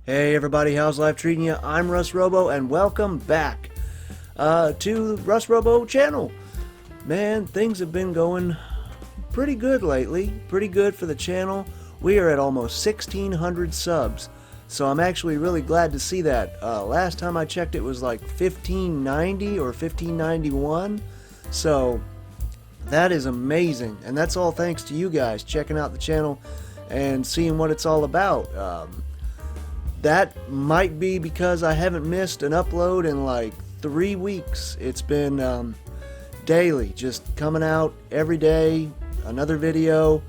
Hey everybody, how's life treating you? I'm Russ Robo and welcome back to the Russ Robo channel. Man, things have been going pretty good lately. Pretty good for the channel. We are at almost 1,600 subs. So I'm actually really glad to see that. Last time I checked it was like 1590 or 1591. So that is amazing. And that's all thanks to you guys checking out the channel and seeing what it's all about. That might be because I haven't missed an upload in like 3 weeks. It's been daily, just coming out every day, another video,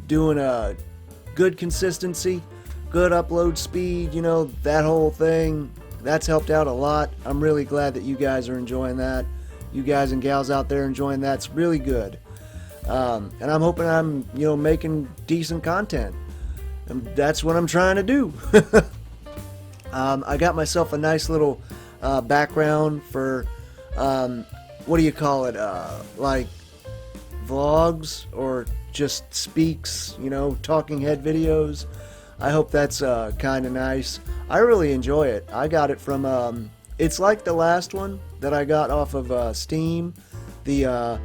doing a good consistency, good upload speed, you know, that whole thing. That's helped out a lot. I'm really glad that you guys are enjoying that. You guys and gals out there enjoying that's really good. And I'm hoping I'm, making decent content. And that's what I'm trying to do. I got myself a nice little background for, what do you call it, like vlogs or just speaks, talking head videos. I hope that's kind of nice. I really enjoy it. I got it from, it's like the last one that I got off of Steam, the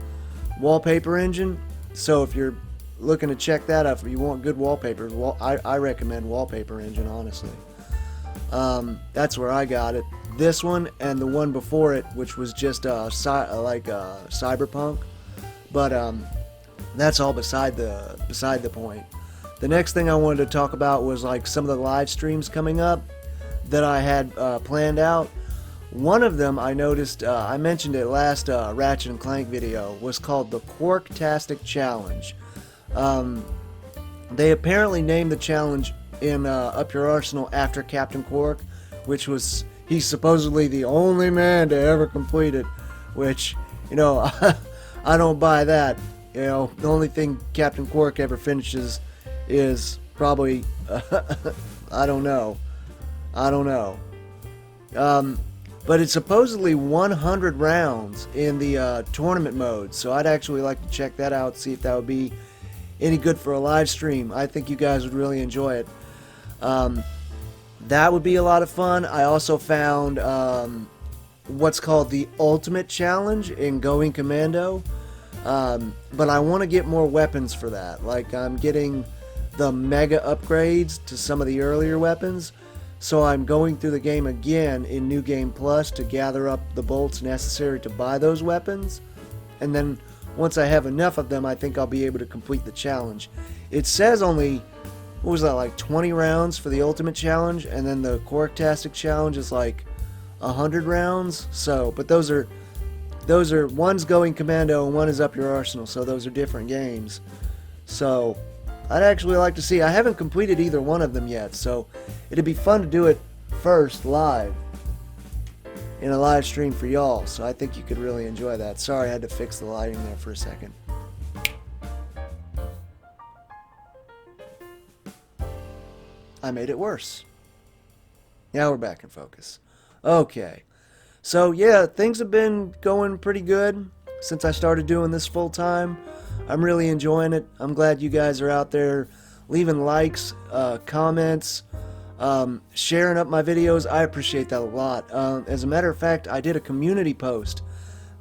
wallpaper engine. So if you're looking to check that out, if you want good wallpapers, I recommend Wallpaper Engine, honestly. That's where I got it. This one and the one before it, which was just Cyberpunk, but that's all beside the point. The next thing I wanted to talk about was like some of the live streams coming up that I had planned out. One of them I noticed, I mentioned it last Ratchet and Clank video, was called the Quarktastic Challenge. They apparently named the challenge in Up Your Arsenal after Captain Quark, which was, he's supposedly the only man to ever complete it, which, I don't buy that. The only thing Captain Quark ever finishes is probably, I don't know. But it's supposedly 100 rounds in the tournament mode, so I'd actually like to check that out, see if that would be any good for a live stream. I think you guys would really enjoy it. That would be a lot of fun. I also found what's called the Ultimate Challenge in Going Commando, but I want to get more weapons for that. Like, I'm getting the mega upgrades to some of the earlier weapons, so I'm going through the game again in New Game Plus to gather up the bolts necessary to buy those weapons, and then once I have enough of them, I think I'll be able to complete the challenge. It says only, what was that, like 20 rounds for the Ultimate Challenge, and then the Quarktastic Challenge is like 100 rounds. So, but those are, one's Going Commando and one is Up Your Arsenal, so those are different games. So, I'd actually like to see, I haven't completed either one of them yet, so it'd be fun to do it first live in a live stream for y'all, so I think you could really enjoy that. Sorry, I had to fix the lighting there for a second. I made it worse. Now we're back in focus. Okay, so yeah, things have been going pretty good since I started doing this full time. I'm really enjoying it. I'm glad you guys are out there leaving likes, comments, sharing up my videos. I appreciate that a lot. As a matter of fact, I did a community post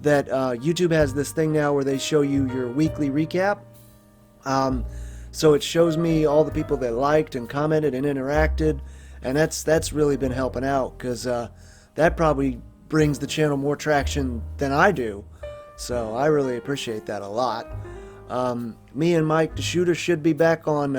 that YouTube has this thing now where they show you your weekly recap. So it shows me all the people that liked and commented and interacted, and that's really been helping out, because that probably brings the channel more traction than I do. So I really appreciate that a lot. Me and Mike the Shooter should be back on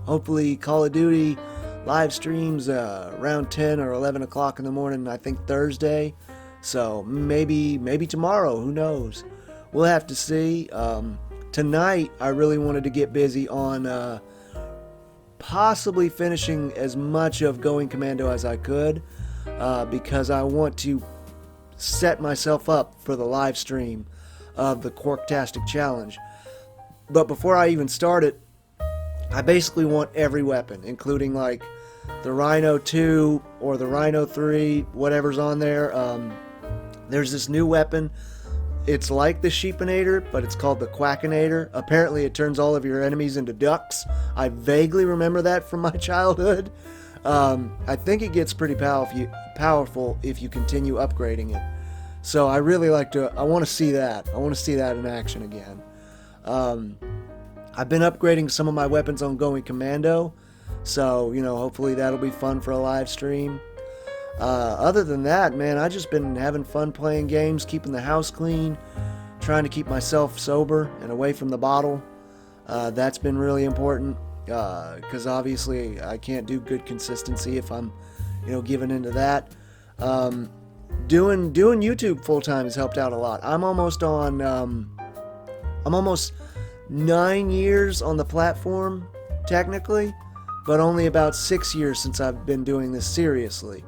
hopefully Call of Duty live streams around 10 or 11 o'clock in the morning, I think Thursday. So maybe tomorrow, who knows? We'll have to see. Tonight I really wanted to get busy on possibly finishing as much of Going Commando as I could, because I want to set myself up for the live stream of the Quarktastic Challenge. But before I even start it, I basically want every weapon, including like the Rhino 2 or the Rhino 3, whatever's on there. There's this new weapon. It's like the Sheepinator, but it's called the Quackinator. Apparently it turns all of your enemies into ducks. I vaguely remember that from my childhood. I think it gets pretty powerful if you continue upgrading it. So I really I want to see that. I want to see that in action again. I've been upgrading some of my weapons on going commando. So, hopefully that'll be fun for a live stream. Other than that, man, I've just been having fun playing games, keeping the house clean, trying to keep myself sober and away from the bottle. That's been really important, because obviously I can't do good consistency if I'm, giving into that. Doing YouTube full time has helped out a lot. I'm almost 9 years on the platform, technically, but only about 6 years since I've been doing this seriously.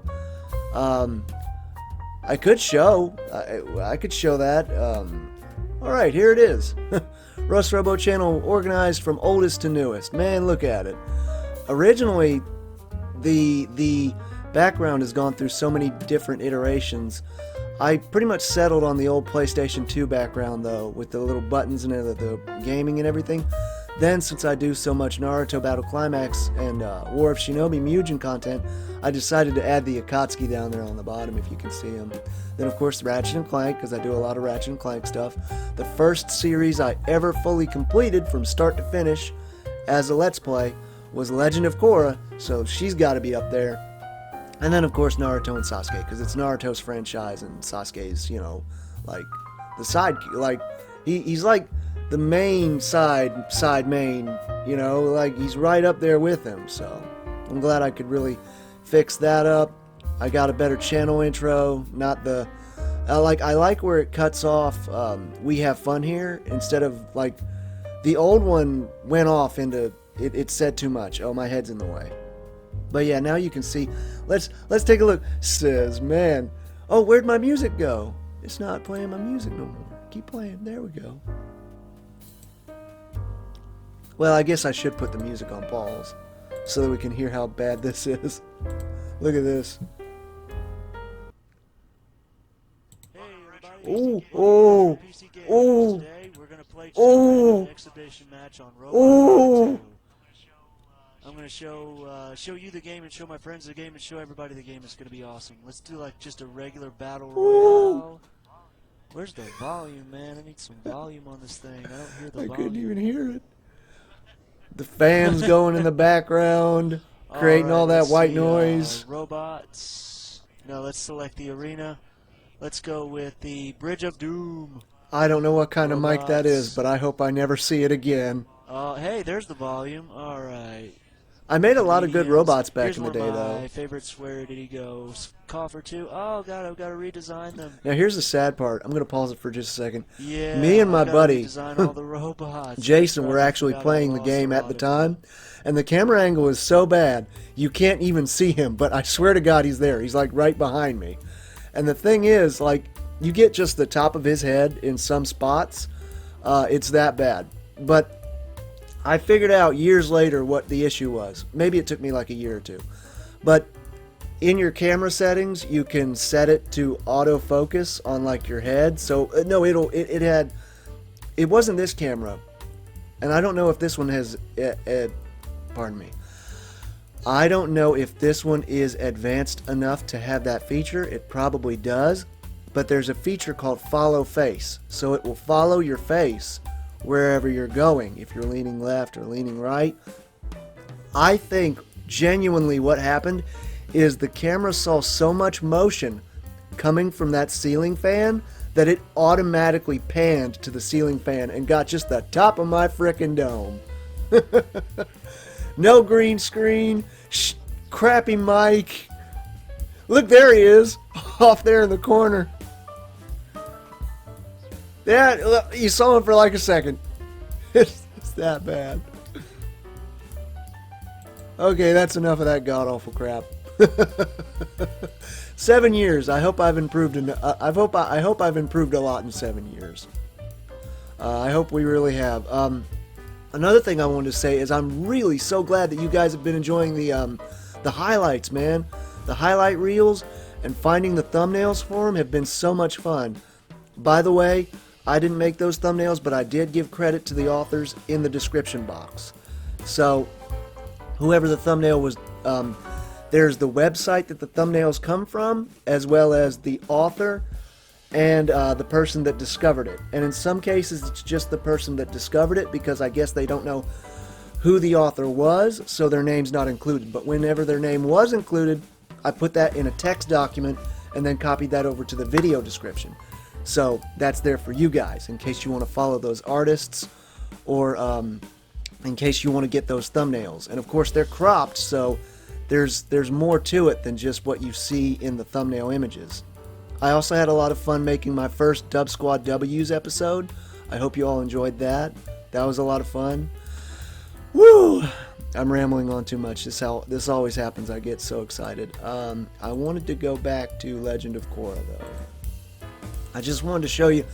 I could show that. Alright, here it is. Russ Robo channel organized from oldest to newest. Man, look at it. Originally, the background has gone through so many different iterations. I pretty much settled on the old PlayStation 2 background, though, with the little buttons and the gaming and everything. Then, since I do so much Naruto Battle Climax and War of Shinobi Mugen content, I decided to add the Akatsuki down there on the bottom, if you can see him. Then, of course, Ratchet & Clank, because I do a lot of Ratchet & Clank stuff. The first series I ever fully completed from start to finish as a Let's Play was Legend of Korra, so she's got to be up there. And then, of course, Naruto and Sasuke, because it's Naruto's franchise, and Sasuke's, like, the side, like, he's like the main side main, like, he's right up there with him, so I'm glad I could really fix that up. I got a better channel intro, not the, I like where it cuts off, we have fun here, instead of, like, the old one went off into, it said too much. Oh, my head's in the way. But yeah, now you can see. Let's take a look. Says, man, oh, where'd my music go? It's not playing my music no more. Keep playing. There we go. Well, I guess I should put the music on pause so that we can hear how bad this is. Look at this. Hey everybody. Oh, We're gonna play an exhibition match on Robo. Oh. I'm gonna show you the game and show my friends the game and show everybody the game. It's gonna be awesome. Let's do like just a regular battle royale. Where's the volume, man? I need some volume on this thing. I don't hear the volume. I couldn't even hear it. The fans going in the background, creating all that white noise. Robots. No, let's select the arena. Let's go with the Bridge of Doom. I don't know what kind of mic that is, but I hope I never see it again. Hey, there's the volume. All right. I made a lot of good robots back in the day, though. though. My favorites. Where did he go? Coffer 2. Oh, God, I've got to redesign them. Now, here's the sad part. I'm going to pause it for just a second. Yeah, me and my buddy, all the robots. Jason, were actually playing the game at the time, and the camera angle is so bad, you can't even see him, but I swear to God he's there. He's, like, right behind me. And the thing is, like, you get just the top of his head in some spots. It's that bad. But I figured out years later what the issue was. Maybe it took me like a year or two. But in your camera settings, you can set it to autofocus on like your head. So no, it wasn't this camera. And I don't know if this one has pardon me. I don't know if this one is advanced enough to have that feature. It probably does. But there's a feature called follow face. So it will follow your face wherever you're going, if you're leaning left or leaning right. I think genuinely what happened is the camera saw so much motion coming from that ceiling fan that it automatically panned to the ceiling fan and got just the top of my frickin' dome. No green screen, crappy mic. Look, there he is, off there in the corner. Yeah, you saw him for like a second. It's that bad. Okay, that's enough of that god-awful crap. 7 years. I hope I've improved. I hope I've improved a lot in 7 years. I hope we really have. Another thing I wanted to say is I'm really so glad that you guys have been enjoying the highlights, man. The highlight reels and finding the thumbnails for them have been so much fun. By the way, I didn't make those thumbnails, but I did give credit to the authors in the description box. So, whoever the thumbnail was There's the website that the thumbnails come from, as well as the author and the person that discovered it. And in some cases, it's just the person that discovered it, because I guess they don't know who the author was, so their name's not included. But whenever their name was included, I put that in a text document and then copied that over to the video description. So that's there for you guys, in case you want to follow those artists, or in case you want to get those thumbnails. And of course, they're cropped, so there's more to it than just what you see in the thumbnail images. I also had a lot of fun making my first Dub Squad W's episode. I hope you all enjoyed that. That was a lot of fun. Woo! I'm rambling on too much. This always happens. I get so excited. I wanted to go back to Legend of Korra, though. I just wanted to show you.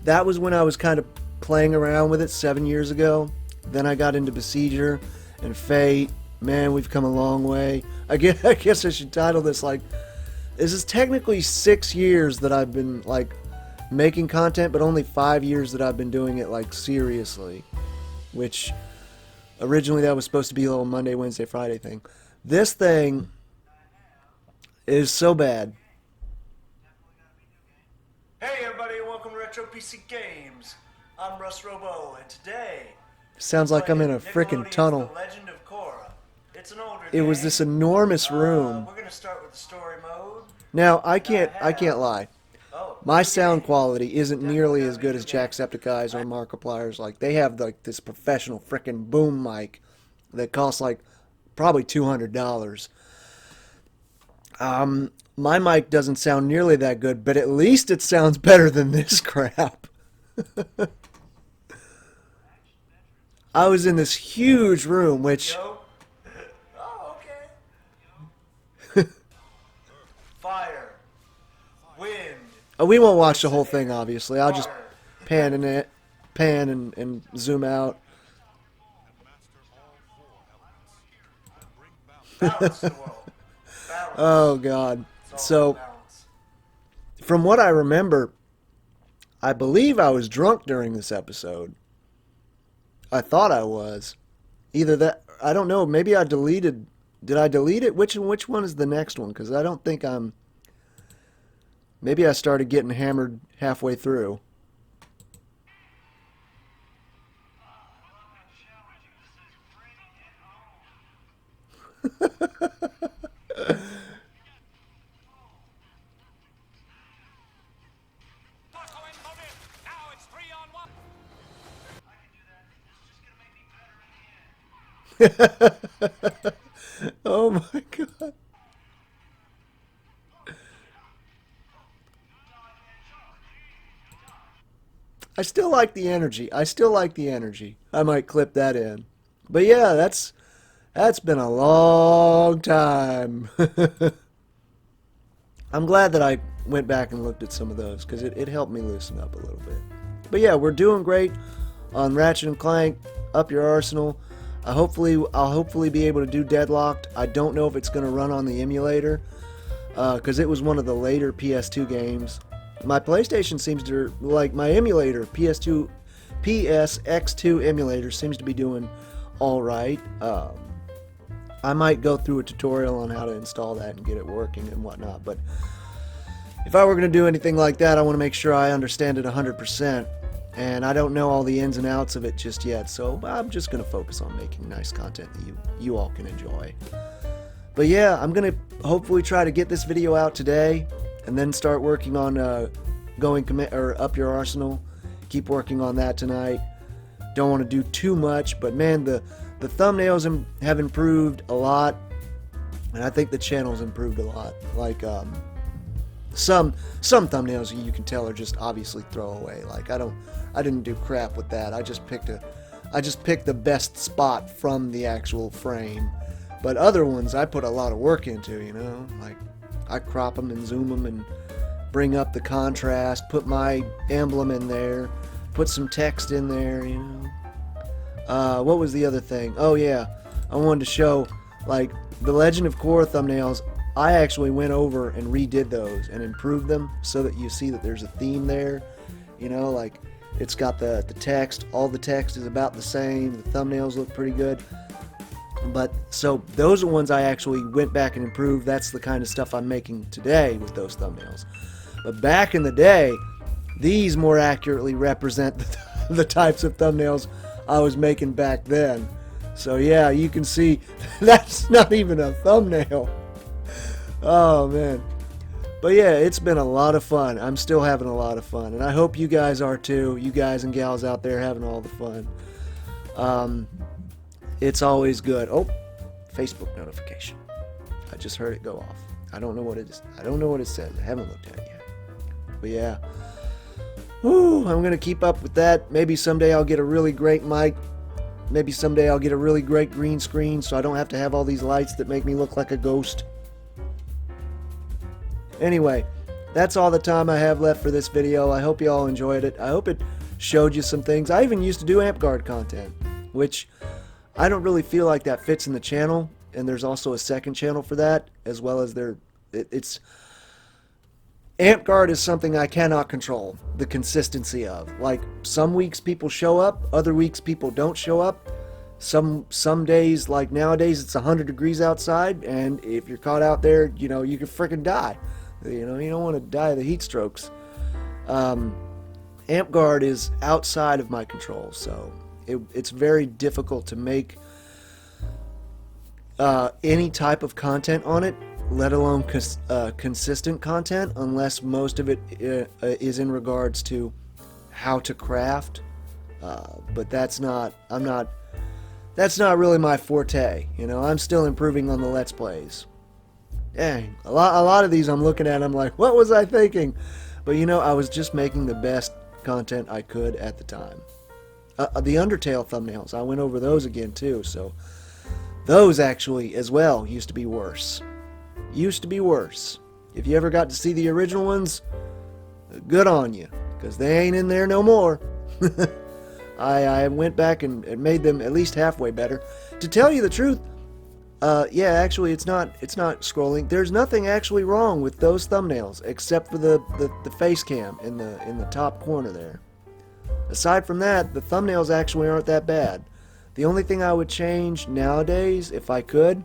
That was when I was kind of playing around with it 7 years ago. Then I got into Besieger and Fate. Man, we've come a long way. I guess I should title this like, this is technically 6 years that I've been like making content, but only 5 years that I've been doing it like seriously. Which originally that was supposed to be a little Monday, Wednesday, Friday thing. This thing is so bad. Hey everybody, and welcome to Retro PC Games. I'm Russ Robo, and today sounds like I'm in a frickin' tunnel. Legend of Korra. It's an older game. It was this enormous room. We're gonna start with the story mode. Now I can't lie. My sound quality isn't nearly as good as Jacksepticeye's or Markiplier's. Like, they have like this professional frickin' boom mic that costs like probably $200. My mic doesn't sound nearly that good, but at least it sounds better than this crap. I was in this huge room, which... Oh, okay. Fire. Wind. Oh, we won't watch the whole thing, obviously. I'll just pan and zoom out. Oh, God. So, from what I remember, I believe I was drunk during this episode. I thought I was. Either that, I don't know, maybe I deleted... Did I delete it? Which one is the next one? Because I don't think I'm... Maybe I started getting hammered halfway through. Oh my God. I still like the energy. I might clip that in. But yeah, that's been a long time. I'm glad that I went back and looked at some of those, because it helped me loosen up a little bit. But yeah, we're doing great on Ratchet & Clank, Up Your Arsenal. I'll hopefully be able to do Deadlocked. I don't know if it's going to run on the emulator, because it was one of the later PS2 games. My PlayStation seems to, like my emulator, PSX2 emulator seems to be doing alright. I might go through a tutorial on how to install that and get it working and whatnot, but if I were going to do anything like that, I want to make sure I understand it 100%, and I don't know all the ins and outs of it just yet, so I'm just going to focus on making nice content that you all can enjoy. But yeah, I'm going to hopefully try to get this video out today, and then start working on Up Your Arsenal. Keep working on that tonight. Don't want to do too much, but man, the thumbnails have improved a lot, and I think the channel's improved a lot. Like some thumbnails you can tell are just obviously throwaway. Like I didn't do crap with that. I just picked the best spot from the actual frame. But other ones I put a lot of work into, you know, like I crop them and zoom them and bring up the contrast, put my emblem in there, put some text in there, you know. What was the other thing? Oh yeah, I wanted to show, like, the Legend of Korra thumbnails. I actually went over and redid those and improved them so that you see that there's a theme there. You know, like, it's got the text, all the text is about the same, the thumbnails look pretty good. But so those are ones I actually went back and improved. That's the kind of stuff I'm making today with those thumbnails. But back in the day, these more accurately represent the types of thumbnails I was making back then. So yeah, you can see that's not even a thumbnail. Oh man. But yeah, it's been a lot of fun. I'm still having a lot of fun, and I hope you guys are too. You guys and gals out there having all the fun. It's always good. Oh, Facebook notification. I just heard it go off. I don't know what it is. I don't know what it says. I haven't looked at it yet. But yeah. Woo, I'm going to keep up with that. Maybe someday I'll get a really great mic. Maybe someday I'll get a really great green screen so I don't have to have all these lights that make me look like a ghost. Anyway, that's all the time I have left for this video. I hope you all enjoyed it. I hope it showed you some things. I even used to do amp guard content, which I don't really feel like that fits in the channel, and there's also a second channel for that, as well as it's amp guard is something I cannot control the consistency of. Like, some weeks people show up, other weeks people don't show up. Some days, like nowadays, it's 100 degrees outside, and if you're caught out there, you know, you could freaking die. You know, you don't want to die of the heat strokes. Amp guard is outside of my control, so it's very difficult to make any type of content on it, let alone consistent content, unless most of it is in regards to how to craft. But that's not really my forte. You know, I'm still improving on the Let's Plays. Dang, a lot of these I'm looking at, I'm like, what was I thinking? But you know, I was just making the best content I could at the time. The Undertale thumbnails, I went over those again too, so those actually as well used to be worse. Used to be worse. If you ever got to see the original ones, good on you, because they ain't in there no more. I went back and made them at least halfway better. To tell you the truth, yeah, actually it's not scrolling. There's nothing actually wrong with those thumbnails except for the face cam in the top corner there. Aside from that, the thumbnails actually aren't that bad. The only thing I would change nowadays, if I could,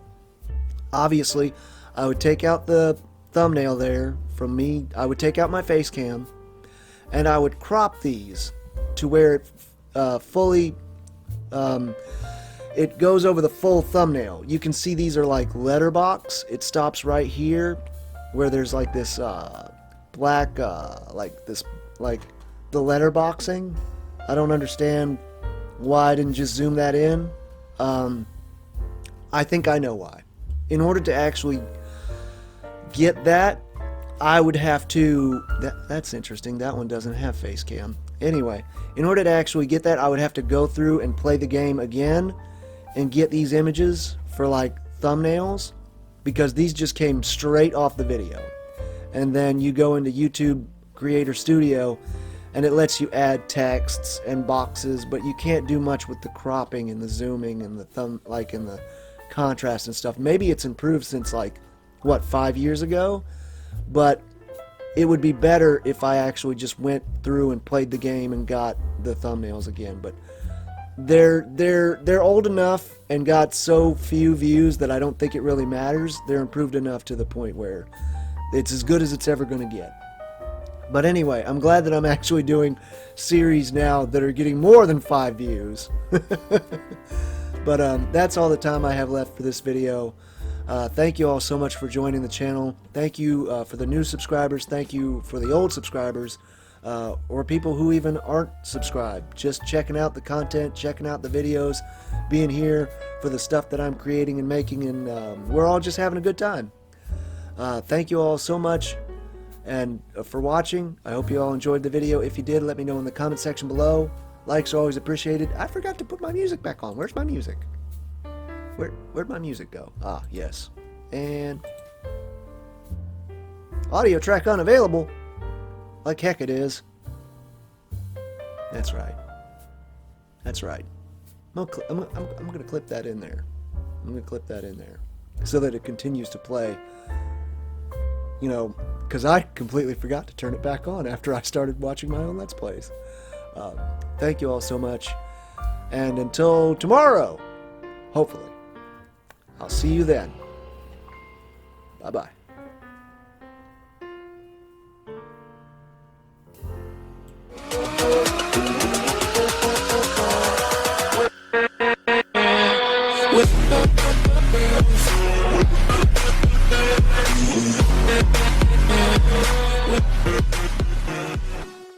obviously, I would take out the thumbnail there from me. I would take out my face cam, and I would crop these to where it fully, it goes over the full thumbnail. You can see these are like letterbox. It stops right here, where there's like this black, like the letterboxing. I don't understand why I didn't just zoom that in. I think I know why. In order to actually get that, I would have to... That's interesting. That one doesn't have face cam. Anyway, in order to actually get that, I would have to go through and play the game again and get these images for like thumbnails, because these just came straight off the video. And then you go into YouTube Creator Studio and it lets you add texts and boxes, but you can't do much with the cropping and the zooming and the contrast and stuff. Maybe it's improved since like, what, 5 years ago? But it would be better if I actually just went through and played the game and got the thumbnails again. But they're old enough and got so few views that I don't think it really matters. They're improved enough to the point where it's as good as it's ever going to get. But anyway, I'm glad that I'm actually doing series now that are getting more than 5 views. But that's all the time I have left for this video. Thank you all so much for joining the channel. Thank you for the new subscribers. Thank you for the old subscribers, or people who even aren't subscribed. Just checking out the content, checking out the videos, being here for the stuff that I'm creating and making, and we're all just having a good time. Thank you all so much and for watching. I hope you all enjoyed the video. If you did, let me know in the comment section below. Likes are always appreciated. I forgot to put my music back on. Where's my music? Where'd my music go? Ah, yes. And audio track unavailable. Like heck it is. That's right. That's right. I'm gonna clip that in there. I'm gonna clip that in there so that it continues to play. You know, because I completely forgot to turn it back on after I started watching my own Let's Plays. Thank you all so much, and until tomorrow, hopefully, I'll see you then. Bye-bye.